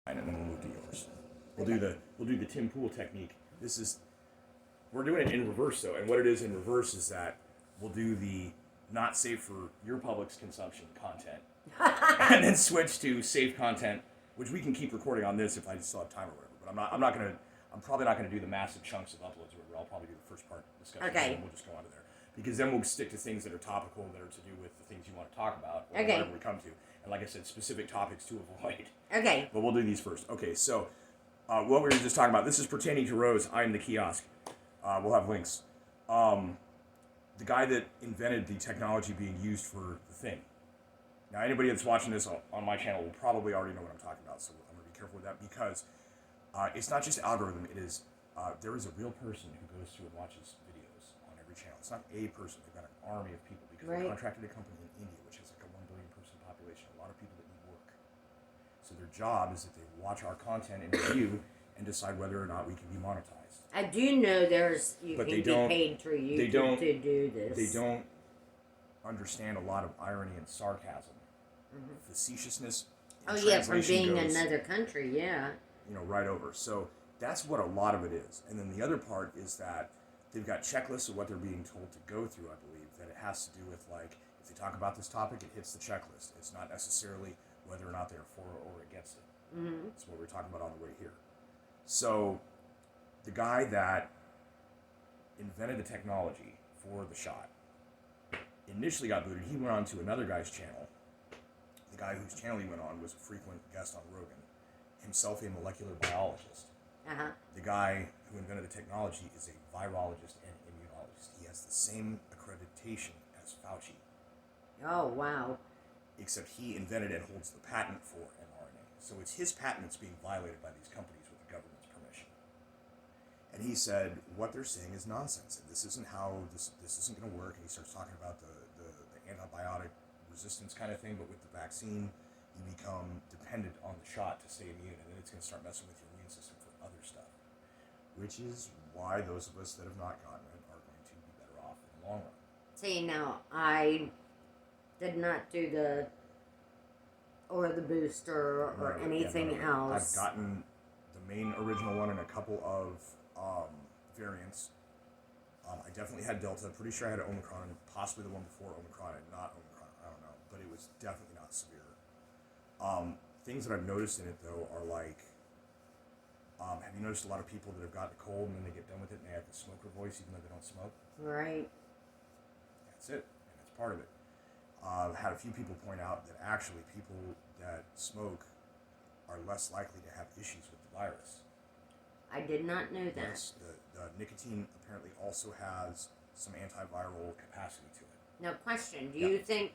and then we'll move to yours. We'll do the Tim Pool technique. We're doing it in reverse though, and what it is in reverse is that we'll do the not safe for your public's consumption content, and then switch to safe content, which we can keep recording on this if I still have time or whatever. But I'm probably not gonna do the massive chunks of uploads or whatever. I'll probably do the first part discussion, Okay. and then we'll just go on to there because then we'll stick to things that are topical that are to do with the things you want to talk about or Okay. whatever we come to. And like I said, specific topics to avoid. Okay. But we'll do these first. Okay, so what we were just talking about, this is pertaining to Rose. I'm the kiosk. We'll have links. The guy that invented the technology being used for the thing. Now, anybody that's watching this on my channel will probably already know what I'm talking about, so I'm going to be careful with that because it's not just algorithm. It is there is a real person who goes through and watches videos on every channel. It's not a person. They've got an army of people because they contracted a company in India, which has like a 1 billion person population. A lot of people that need work. So their job is that they watch our content and review and decide whether or not we can be monetized. I do know you But can be paid through YouTube to do this. They don't understand a lot of irony and sarcasm. Facetiousness. Oh yeah, from being another country, yeah. Right over. So that's what a lot of it is. And then the other part is that they've got checklists of what they're being told to go through, I believe, that it has to do with, like, if they talk about this topic, it hits the checklist. It's not necessarily whether or not they're for or against it. Mm-hmm. That's what we're talking about on the way here. So the guy that invented the technology for the shot initially got booted. He went on to another guy's channel. The guy whose channel he went on was a frequent guest on Rogan, himself a molecular biologist. Uh-huh. The guy who invented the technology is a virologist and immunologist. He has the same accreditation as Fauci. Oh, wow. Except he invented and holds the patent for mRNA. So it's his patent that's being violated by these companies with the government's permission. And he said, what they're saying is nonsense. And this isn't how, this isn't going to work. And he starts talking about the antibiotic resistance kind of thing, but with the vaccine, you become dependent on the shot to stay immune, and then it's going to start messing with your immune system for other stuff. Which is why those of us that have not gotten it are going to be better off in the long run. See, now, I did not do the booster or anything else. I've gotten the main original one and a couple of variants. I definitely had Delta. Pretty sure I had Omicron, possibly the one before Omicron, and not Omicron. I don't know, but it was definitely not severe. Things that I've noticed in it though are like, have you noticed a lot of people that have gotten a cold and then they get done with it and they have the smoker voice even though they don't smoke? Right. That's it, and that's part of it. I've had a few people point out that actually people that smoke are less likely to have issues with the virus. I did not know that. Yes, the nicotine apparently also has some antiviral capacity to it. Now, question, do you think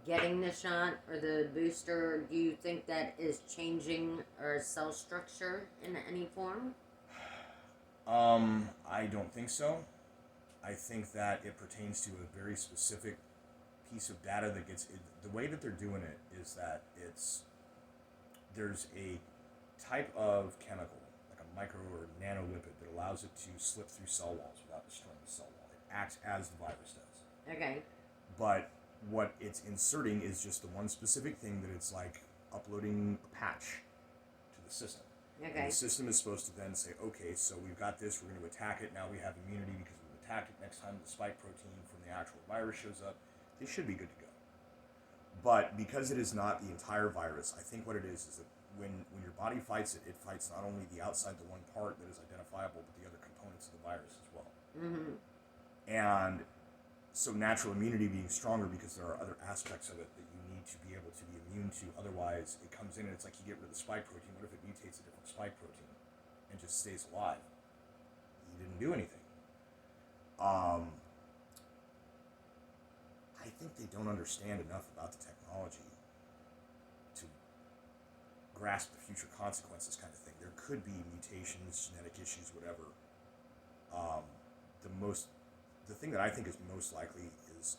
getting the shot or the booster, do you think that is changing our cell structure in any form? I don't think so. I think that it pertains to a very specific piece of data that gets... The way that they're doing it is that there's a type of chemical, like a micro or nanolipid, that allows it to slip through cell walls without destroying the cell wall. It acts as the virus does. Okay. But what it's inserting is just the one specific thing that it's like uploading a patch to the system. Okay. And the system is supposed to then say, okay, so we've got this, we're going to attack it, now we have immunity because we've attacked it. Next time the spike protein from the actual virus shows up, they should be good to go. But because it is not the entire virus, I think what it is that when your body fights it, it fights not only the outside, the one part that is identifiable, but the other components of the virus as well. Mm-hmm. And so natural immunity being stronger because there are other aspects of it that you need to be able to be immune to. Otherwise, it comes in and it's like you get rid of the spike protein. What if it mutates a different spike protein and just stays alive? You didn't do anything. I think they don't understand enough about the technology to grasp the future consequences kind of thing. There could be mutations, genetic issues, whatever. The thing that I think is most likely is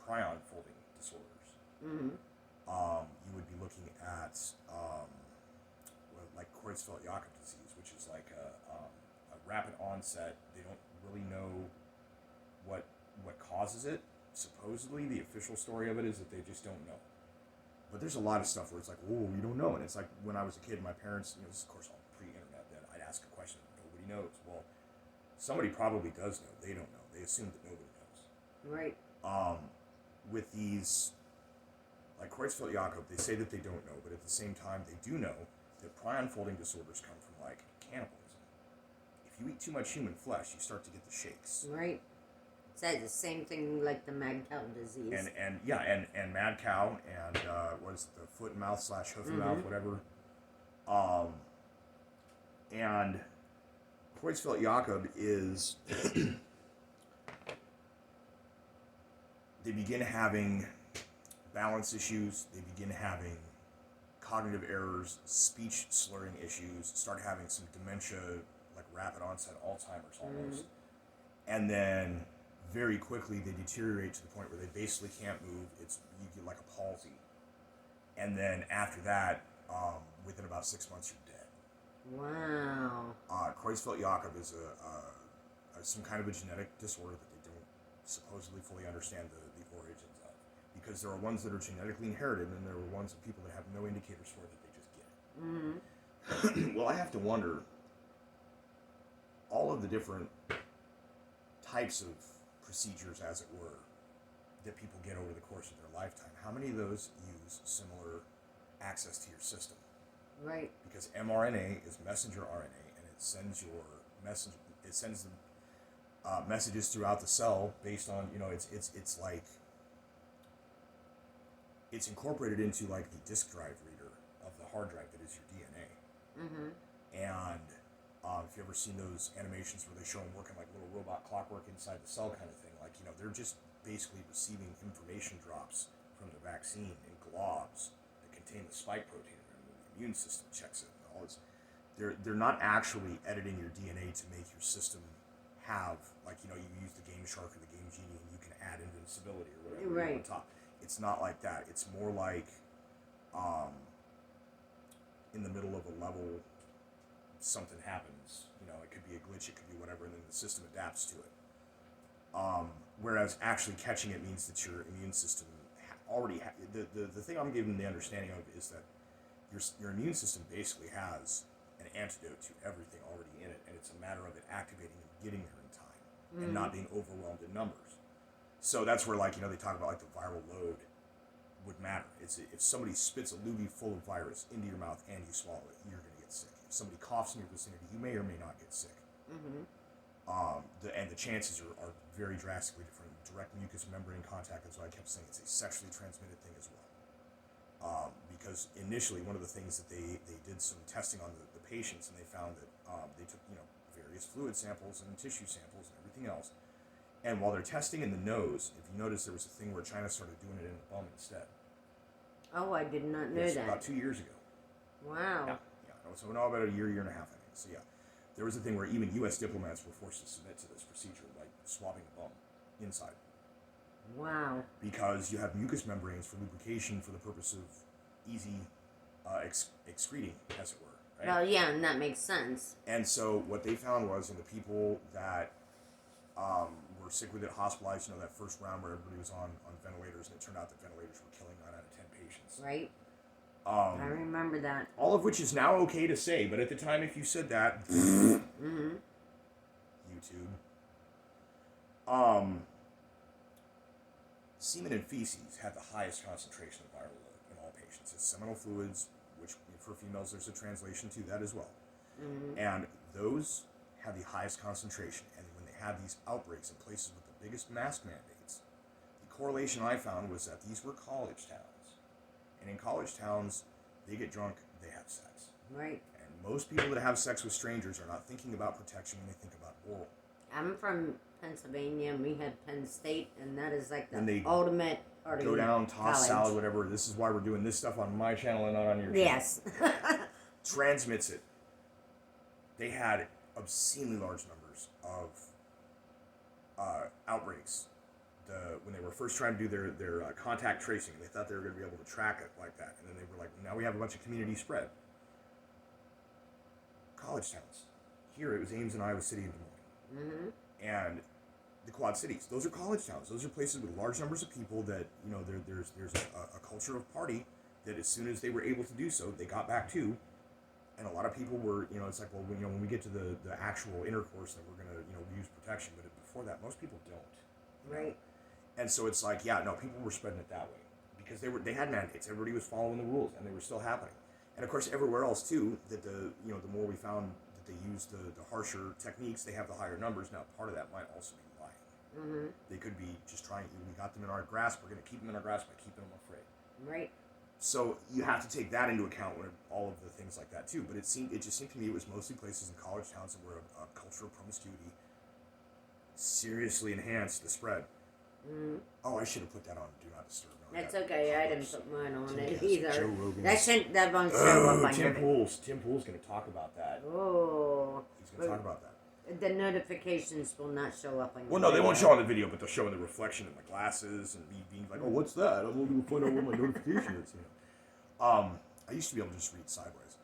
prion folding disorders. Mm-hmm. You would be looking at like Creutzfeldt-Jakob disease, which is like a rapid onset. They don't really know what causes it. Supposedly, the official story of it is that they just don't know. But there's a lot of stuff where it's like, oh, you don't know. And it's like when I was a kid, my parents, this is of course all pre-internet, then I'd ask a question, nobody knows. Well, somebody probably does know. They don't know. They assume that nobody knows. Right. With these, like Creutzfeldt-Jakob, they say that they don't know, but at the same time, they do know that prion folding disorders come from like cannibalism. If you eat too much human flesh, you start to get the shakes. Right. It's the same thing like the mad cow disease. And mad cow and what is it, the foot and mouth / hoof and mouth, whatever. And Creutzfeldt-Jakob is they begin having balance issues, they begin having cognitive errors, speech slurring issues, start having some dementia, like rapid onset Alzheimer's almost. And then very quickly they deteriorate to the point where they basically can't move. You get like a palsy. And then after that, within about 6 months, you're dead. Wow. Creutzfeldt-Jakob is some kind of a genetic disorder that they don't supposedly fully understand the origins of. Because there are ones that are genetically inherited, and there are ones of people that have no indicators for it, that they just get it. Well, I have to wonder, all of the different types of procedures, as it were, that people get over the course of their lifetime, how many of those use similar access to your system? Right. Because mRNA is messenger RNA, and it sends the messages throughout the cell based on, it's like it's incorporated into like the disk drive reader of the hard drive that is your DNA. And if you ever seen those animations where they show them working like little robot clockwork inside the cell kind of thing, like, they're just basically receiving information drops from the vaccine in globs that contain the spike protein, and the immune system checks it and all this. They're not actually editing your DNA to make your system have, like, you use the Game Shark or the Game Genie and you can add invincibility or whatever Right. on top. It's not like that. It's more like in the middle of a level, something happens. It could be a glitch, it could be whatever, and then the system adapts to it. Whereas actually catching it means that your immune system the thing I'm giving the understanding of is that your immune system basically has an antidote to everything already in it, and it's a matter of it activating and getting there in time, and not being overwhelmed in numbers. So that's where, like, they talk about like the viral load would matter. It's if somebody spits a loogie full of virus into your mouth and you swallow it, you're going to get sick. If somebody coughs in your vicinity, you may or may not get sick. And the chances are very drastically different. Direct mucous membrane contact, that's why I kept saying it's a sexually transmitted thing as well. Because initially, one of the things that they did some testing on the patients, and they found that they took various fluid samples and tissue samples and everything else. And while they're testing in the nose, if you notice, there was a thing where China started doing it in the bum instead. Oh, I did not know Yes, that. about 2 years ago. Wow. Yeah. So about a year and a half, I think. So yeah, there was a thing where even U.S. diplomats were forced to submit to this procedure, like swabbing the bum inside. Wow. Because you have mucous membranes for lubrication for the purpose of easy excreting, as it were. Right? Well, yeah, and that makes sense. And so what they found was in the people that were sick with it, hospitalized, that first round where everybody was on ventilators, and it turned out that ventilators were killing 9 out of 10 patients. Right. I remember that. All of which is now okay to say, but at the time, if you said that, YouTube. Semen and feces have the highest concentration of viral load in all patients. It's seminal fluids, which for females there's a translation to that as well. And those have the highest concentration. And when they have these outbreaks in places with the biggest mask mandates, the correlation I found was that these were college towns. And in college towns, they get drunk, they have sex. Right. And most people that have sex with strangers are not thinking about protection when they think about oral. I'm from Pennsylvania, and we had Penn State, and that is like And the they ultimate party. Go down, toss college. salad, whatever. This is why we're doing this stuff on my channel and not on your channel. Yes. Transmits it. They had obscenely large numbers of outbreaks. When they were first trying to do their contact tracing, they thought they were going to be able to track it like that. And then they were like, now we have a bunch of community spread. College towns. Here it was Ames and Iowa City and Des Moines. And the Quad Cities. Those are college towns. Those are places with large numbers of people that, there's a culture of party that as soon as they were able to do so, they got back to. And a lot of people were, it's like, well, when we get to the actual intercourse, then we're going to, use protection. But before that, most people don't. Right. And so it's like, yeah, no, people were spreading it that way because they had mandates. Everybody was following the rules, and they were still happening. And of course, everywhere else too, that the more we found that they used the harsher techniques, they have the higher numbers. Now, part of that might also be lying. Mm-hmm. They could be just trying. We got them in our grasp. We're going to keep them in our grasp by keeping them afraid. Right. So you have to take that into account when all of the things like that too. But it just seemed to me it was mostly places in college towns where a culture of promiscuity seriously enhanced the spread. Mm-hmm. Oh, I should have put that on Do Not Disturb. That's okay. I didn't put mine on it Joe either. Rogan. That won't show up on Tim your. Pool's going to talk about that. Oh. He's going to talk about that. The notifications will not show up on your. Well, no, they won't show on the video, but they'll show in the reflection of my glasses and me being like, "Oh, what's that? I'm going to find out what my notification is." I used to be able to just read sideways,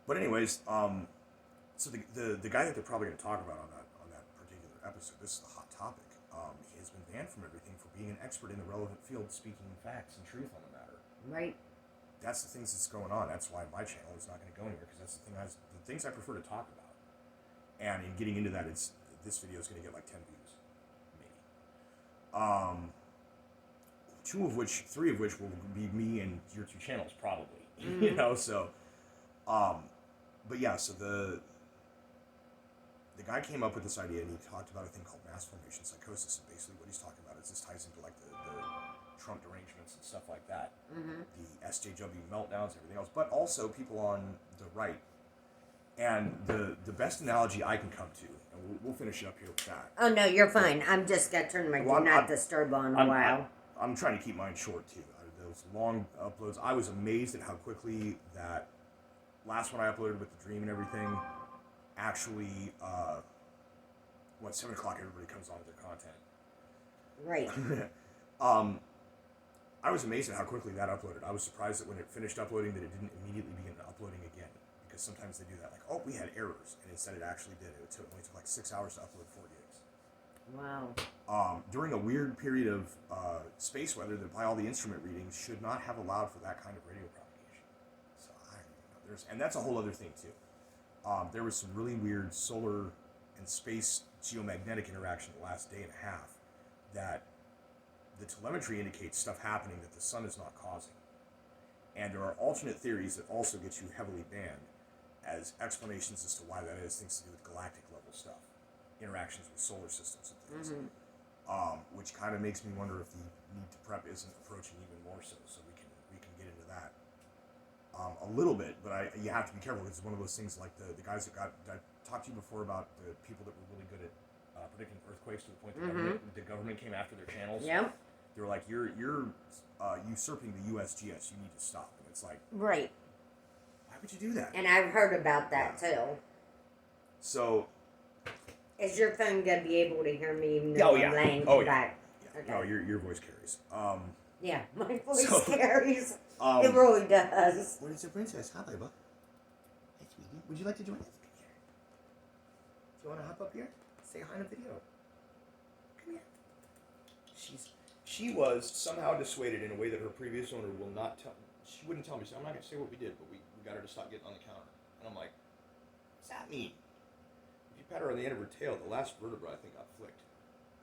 but anyways, so the guy that they're probably going to talk about on that particular episode, this is a hot topic. He has been banned from everything for being an expert in the relevant field, speaking facts and truth on the matter. Right. That's the things that's going on. That's why my channel is not going to go anywhere, because that's the things I prefer to talk about. And in getting into that, this video is going to get like 10 views, maybe. Three of which will be me and your two channels, probably. So, but yeah, so the guy came up with this idea, and he talked about a thing called mass formation psychosis, and basically what he's talking about is this ties into like the Trump derangements and stuff like that, the SJW meltdowns, everything else, but also people on the right. And the best analogy I can come to, and we'll finish it up here with that. Oh no, you're fine. I'm just got to turn my Do Not Disturb on a while. I'm trying to keep mine short too. Those long uploads, I was amazed at how quickly that last one I uploaded with the dream and everything actually, 7 o'clock everybody comes on with their content. Right. I was amazed at how quickly that uploaded. I was surprised that when it finished uploading that it didn't immediately begin uploading again. Because sometimes they do that, like, oh, we had errors, and instead it actually did. It only took like 6 hours to upload 4 gigs. Wow. During a weird period of space weather that by all the instrument readings should not have allowed for that kind of radio propagation. So I don't know. And that's a whole other thing too. There was some really weird solar and space geomagnetic interaction the last day and a half that the telemetry indicates stuff happening that the sun is not causing. And there are alternate theories that also get you heavily banned as explanations as to why that is, things to do with galactic level stuff, interactions with solar systems and things, which kind of makes me wonder if the need to prep isn't approaching even more so we can get into that a little bit. But you have to be careful, because it's one of those things like the guys that I talked to you before about the people that were really good at predicting earthquakes to the point that the government came after their channels. Yep. They were like, you're usurping the USGS. You need to stop. And it's like, right. Why would you do that? And I've heard about that too. So, is your phone gonna be able to hear me even though I'm laying back? Yeah. Okay. No, your voice carries. Yeah, my voice carries. It really does. What is your princess? Hi, baby. Hey, sweetie. Would you like to join us? Come here. Do you want to hop up here? Say hi in a video. Come here. She was somehow dissuaded in a way that her previous owner will not tell. She wouldn't tell me. So I'm not going to say what we did, but we got her to stop getting on the counter. And I'm like, what's that mean? If you pat her on the end of her tail, the last vertebra I think got flicked.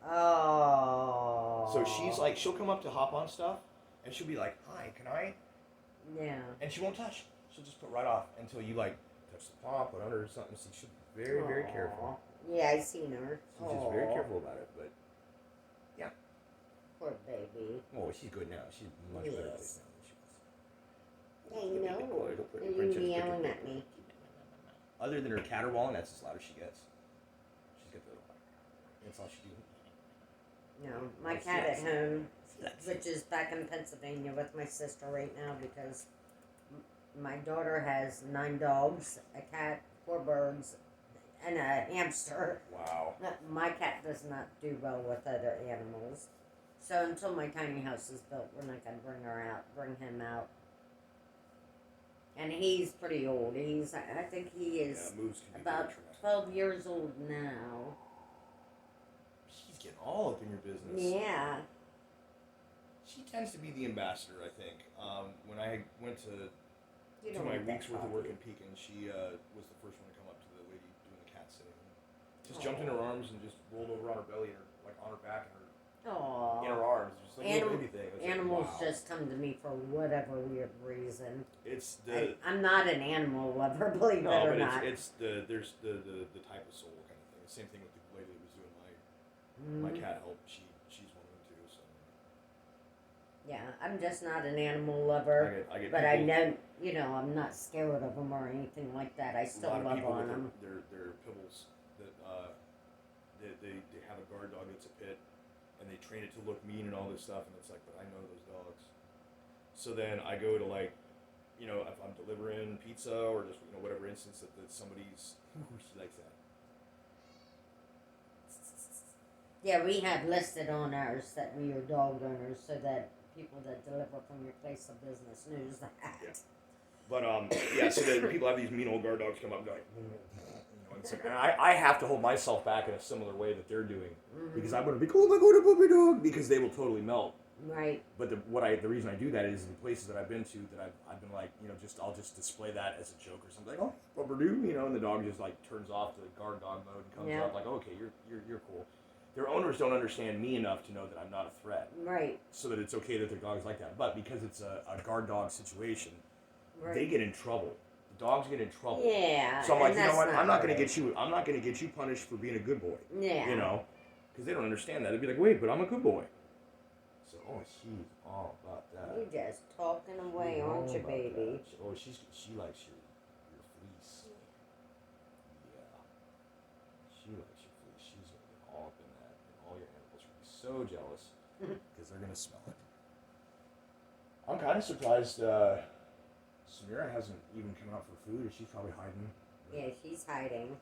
Oh. So she's like, she'll come up to hop on stuff, and she'll be like, hi, can I? Yeah. And she won't touch. She'll just put right off until you like touch the paw, put under or something. So she'll be very, very careful. Yeah, I seen her. She's just very careful about it, but yeah. Poor baby. Oh, she's good now. She's much better now than she was. I know. And you yelling at me. Other than her caterwauling, that's as loud as she gets. She's got the. That's all she do. No, my cat at home, which is back in Pennsylvania with my sister right now, because my daughter has 9 dogs, a cat, 4 birds, and a hamster. Wow. My cat does not do well with other animals. So until my tiny house is built, we're not going to bring him out. And he's pretty old. I think he is about 12 years old now. She's getting all up in your business. Yeah. she tends to be the ambassador, I think. When I went to You to don't my want that week's worth of work coffee. in Pekin, she was the first one to come up to the lady doing the cat sitting. Just jumped in her arms and just rolled over on her belly and like on her back and her in her Aww. arms, just like a little baby thing. It was Animals like, wow. just come to me for whatever weird reason. It's the I'm not an animal lover, believe no, it or but not. it's the there's the type of soul kind of thing. The same thing with the lady that was doing my cat help. She's one of them too. So Yeah, I'm just not an animal lover. I get But people, I know, you know, I'm not scared of them or anything like that. I a still lot of love people on with them. their pibbles that they have a guard dog that's a pit and they train it to look mean and all this stuff and it's like, but I know those dogs. So then I go to like, you know, if I'm delivering pizza or just whatever instance that somebody's she likes that. Yeah, we have listed on ours that we are dog owners so that people that deliver from your place of business knows that. Yeah. But yeah, so then people have these mean old guard dogs come up and go like, and it's like, and I have to hold myself back in a similar way that they're doing because I want to be cool, my good puppy dog, because they will totally melt. Right. But the reason I do that is in places that I've been to that I've been like, I'll just display that as a joke or something. Like, oh, rubber do, and the dog just like turns off to guard dog mode and comes up like, okay, you're cool. Their owners don't understand me enough to know that I'm not a threat. Right. So that it's okay that their dog's like that. But because it's a guard dog situation, Right. they get in trouble. The dogs get in trouble. Yeah. So I'm like, you know what? not I'm not going right. to get you. I'm not going to get you punished for being a good boy. Yeah. Because they don't understand that. They'd be like, wait, but I'm a good boy. So she's all about that. You just talking away, She's aren't all you, about baby? that. She likes your fleece. Yeah. She likes your fleece. She's gonna get all up in that, and all your animals are gonna be so jealous because they're gonna smell it. I'm kind of surprised. Samira hasn't even come out for food. She's probably hiding. Yeah, she's hiding.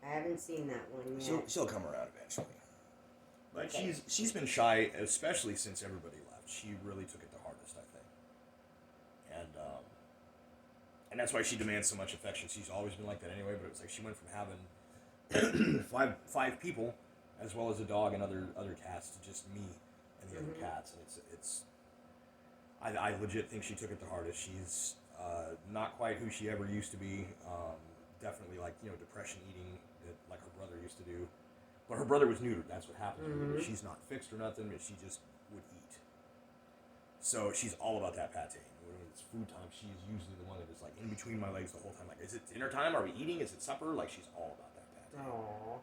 I haven't seen that one yet. She'll come around eventually. But Okay. she's been shy, especially since everybody left. She really took it the hardest, I think. And that's why she demands so much affection. She's always been like that anyway. But it was like she went from having five people, as well as a dog and other cats, to just me and the other cats. And it's I legit think she took it the hardest. She's not quite who she ever used to be. Definitely like depression eating that like her brother used to do. But her brother was neutered. That's what happened. She's not fixed or nothing. But she just would eat. So she's all about that pate. When it's food time, she's usually the one that is like in between my legs the whole time. Like, is it dinner time? Are we eating? Is it supper? Like, she's all about that pate. Aww.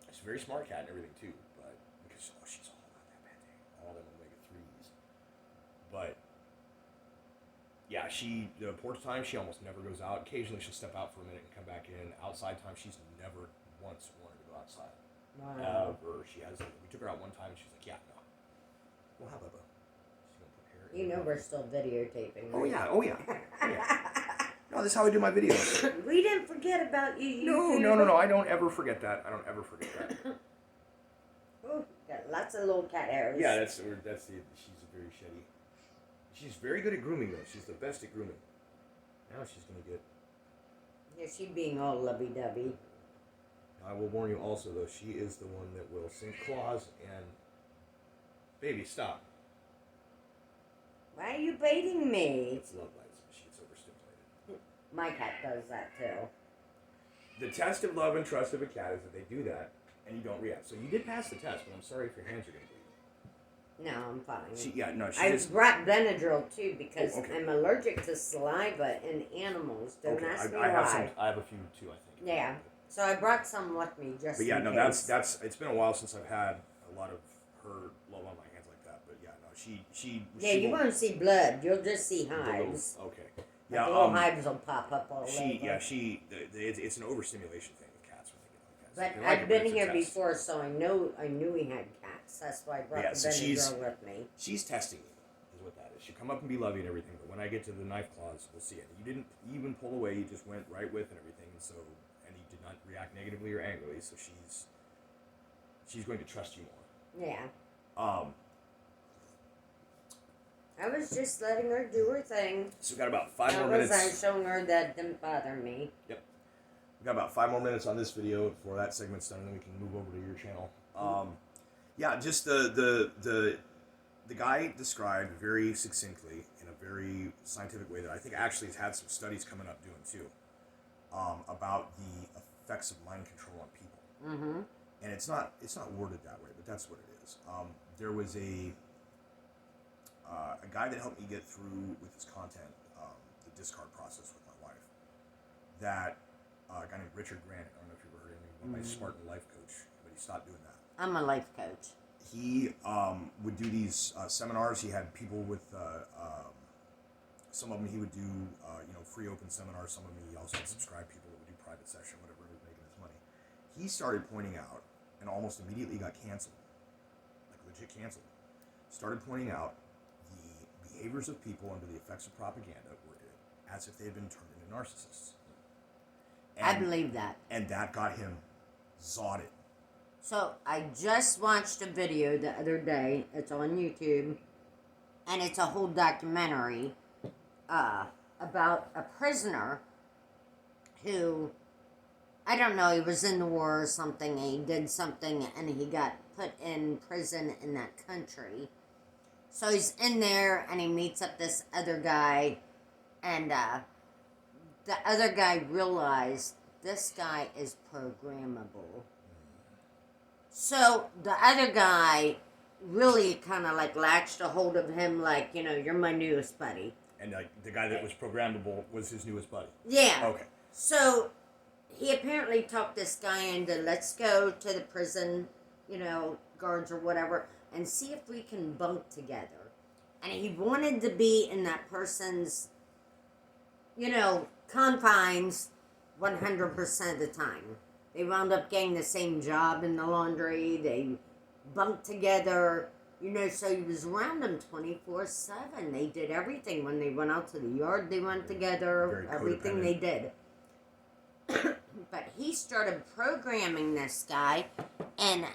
She's a very smart cat and everything too. But because she's all about that pate, all them omega-3s. But yeah, the porch time, she almost never goes out. Occasionally, she'll step out for a minute and come back in. Outside time, she's never once wanted to go outside. Wow. Ever. We took her out one time and she's like, yeah, no. We'll have Bubba. She's going to put hair in You her know mouth. we're still videotaping. Oh, right? yeah. Oh, yeah. Oh, yeah. No, this is how I do my videos. We didn't forget about you. No. I don't ever forget that. Ooh, got lots of little cat hairs. Yeah, she's a very shitty. She's very good at grooming, though. She's the best at grooming. Now she's going to get... Yeah, she being all lovey-dovey. I will warn you also, though, she is the one that will sink claws and... Baby, stop. Why are you baiting me? It's love bites. She gets overstimulated. My cat does that too. The test of love and trust of a cat is that they do that, and you don't react. So you did pass the test, but I'm sorry if your hands are going to bleed. No, I'm fine. She I just... brought Benadryl too because Oh, okay. I'm allergic to saliva in animals. Don't ask me I have why. I have a few too, I think. Yeah. So I brought some with me just But yeah, in no, case. that's it's been a while since I've had a lot of her love on my hands like that. But yeah, no, she Yeah, you won't see blood. You'll just see the little- hives. Okay. Like Yeah, the little hives will pop up all over. it's an overstimulation thing with cats when they get like that. But They like I've it, been it's a here test. before, so I knew he had cats. That's why I brought Yeah, the so Benadryl with me. She's testing you, is what that is. She'll come up and be lovey and everything, but when I get to the knife claws, we'll see it. You didn't even pull away; you just went right with and everything, and he did not react negatively or angrily. So she's going to trust you more. Yeah. I was just letting her do her thing. So we've got about 5 more I minutes. was showing her that didn't bother me. Yep. We've got about 5 more minutes on this video before that segment's done, and then we can move over to your channel. Yeah, just the the guy described very succinctly in a very scientific way that I think actually has had some studies coming up doing too, about the effects of mind control on people. Mm-hmm. And it's not worded that way, but that's what it is. There was a guy that helped me get through with his content, the discard process with my wife. That a guy named Richard Grant. I don't know if you've ever heard of him. He was my Spartan life coach, but he stopped doing that. I'm a life coach. He would do these seminars. He had people with some of them he would do free open seminars. Some of them he also had subscribed people that would do private session, whatever he was making his money. He started pointing out, and almost immediately got canceled, like legit canceled. Started pointing out the behaviors of people under the effects of propaganda were as if they had been turned into narcissists. And, I believe that. And that got him zodded. So I just watched a video the other day. It's on YouTube, and it's a whole documentary about a prisoner who, I don't know, he was in the war or something, and he did something, and he got put in prison in that country. So he's in there, and he meets up this other guy, and the other guy realized this guy is programmable. So the other guy really kind of like latched a hold of him, like, you're my newest buddy. And the guy that was programmable was his newest buddy. Yeah. Okay. So he apparently talked this guy into, let's go to the prison, guards or whatever, and see if we can bunk together. And he wanted to be in that person's, confines 100% of the time. They wound up getting the same job in the laundry. They bunked together, so he was around them 24/7. They did everything. When they went out to the yard, they went together. Very everything they did. But he started programming this guy, and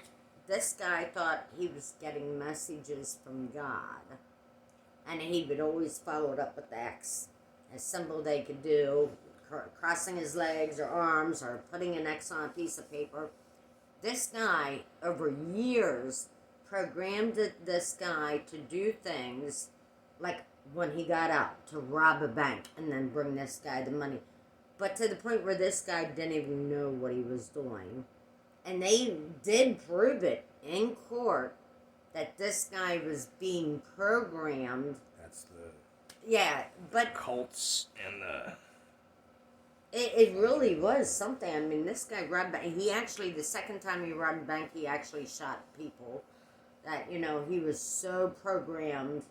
this guy thought he was getting messages from God. And he would always follow it up with X, a symbol they could do, crossing his legs or arms or putting an X on a piece of paper. This guy, over years, programmed this guy to do things like when he got out, to rob a bank and then bring this guy the money. But to the point where this guy didn't even know what he was doing. And they did prove it in court that this guy was being programmed. That's the but cults and the... It really was something. I mean, this guy robbed bank. He actually, the second time he robbed a bank, he actually shot people. That, he was so programmed.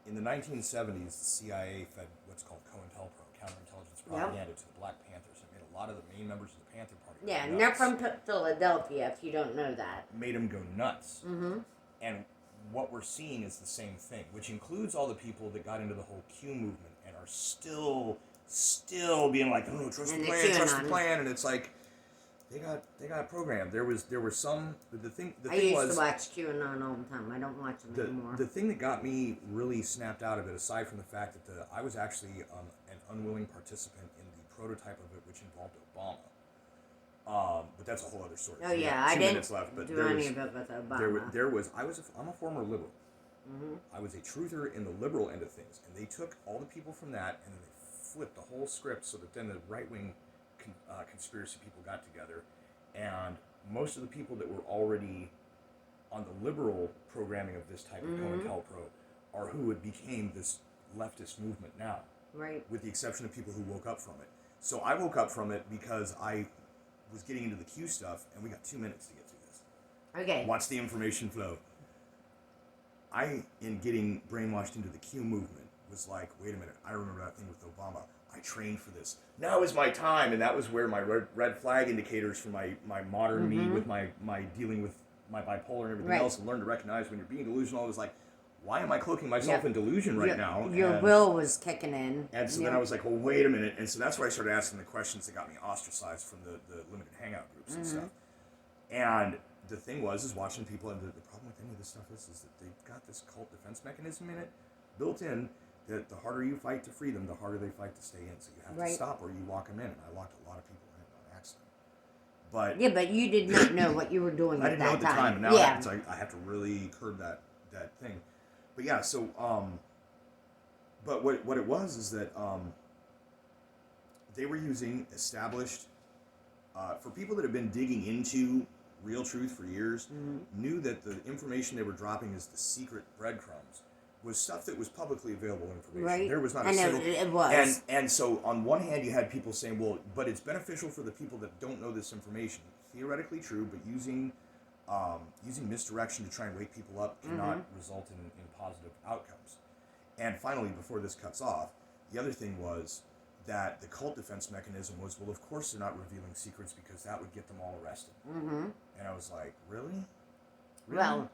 In the 1970s, the CIA fed what's called COINTELPRO, counterintelligence propaganda, to the Black Panthers. It made a lot of the main members of the Panther Party Yeah, go and they're nuts. from Philadelphia, if you don't know that. Made them go nuts. Mm-hmm. And what we're seeing is the same thing, which includes all the people that got into the whole Q movement and are still being like, oh, trust the plan, and it's like they got programmed. There was some the thing I used to watch QAnon all the time. I don't watch them anymore. The thing that got me really snapped out of it, aside from the fact that I was actually an unwilling participant in the prototype of it, which involved Obama. But that's a whole other story. Oh yeah, I didn't do any of it with Obama. I'm a former liberal. Mm-hmm. I was a truther in the liberal end of things, and they took all the people from that and then they flipped the whole script so that then the right-wing conspiracy people got together, and most of the people that were already on the liberal programming of this type of COINTELPRO are who it became this leftist movement now. Right. With the exception of people who woke up from it. So I woke up from it because I was getting into the Q stuff, and we got 2 minutes to get through this. Okay. Watch the information flow. In getting brainwashed into the Q movement, was like, wait a minute, I remember that thing with Obama. I trained for this. Now is my time. And that was where my red flag indicators for my modern me with my dealing with my bipolar and everything else, and learn to recognize when you're being delusional. It was like, why am I cloaking myself in delusion now? Your will was kicking in. And so then I was like, well, wait a minute. And so that's where I started asking the questions that got me ostracized from the limited hangout groups and stuff. And the thing is watching people, and the problem with any of this stuff is that they've got this cult defense mechanism in it, built in, that the harder you fight to free them, the harder they fight to stay in. So you have to stop or you lock them in. And I locked a lot of people in on accident. But you did not know what you were doing I at didn't know that at the time. And now I have to really curb that thing. but yeah, so but what it was is that they were using established for people that have been digging into real truth for years, knew that the information they were dropping as the secret breadcrumbs was stuff that was publicly available information. Right. There was not I a know single. it was. And so on one hand, you had people saying, well, but it's beneficial for the people that don't know this information. Theoretically true, but using misdirection to try and wake people up cannot result in positive outcomes. And finally, before this cuts off, the other thing was that the cult defense mechanism was, well, of course they're not revealing secrets because that would get them all arrested. And I was like, really? Well,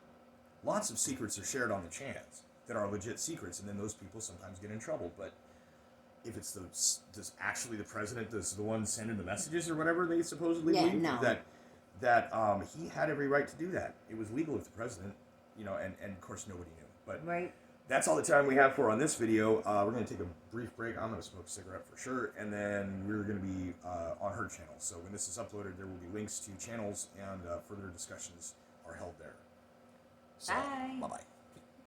Lots of secrets are shared on the chance that are legit secrets, and then those people sometimes get in trouble. But if it's does actually the president, does the one sending the messages or whatever they supposedly believe, that he had every right to do that. It was legal if the president, and of course nobody knew. But right. that's all the time we have for on this video. We're going to take a brief break. I'm going to smoke a cigarette for sure, and then we're going to be on her channel. So when this is uploaded, there will be links to channels, and further discussions are held there. So, Bye. Bye-bye.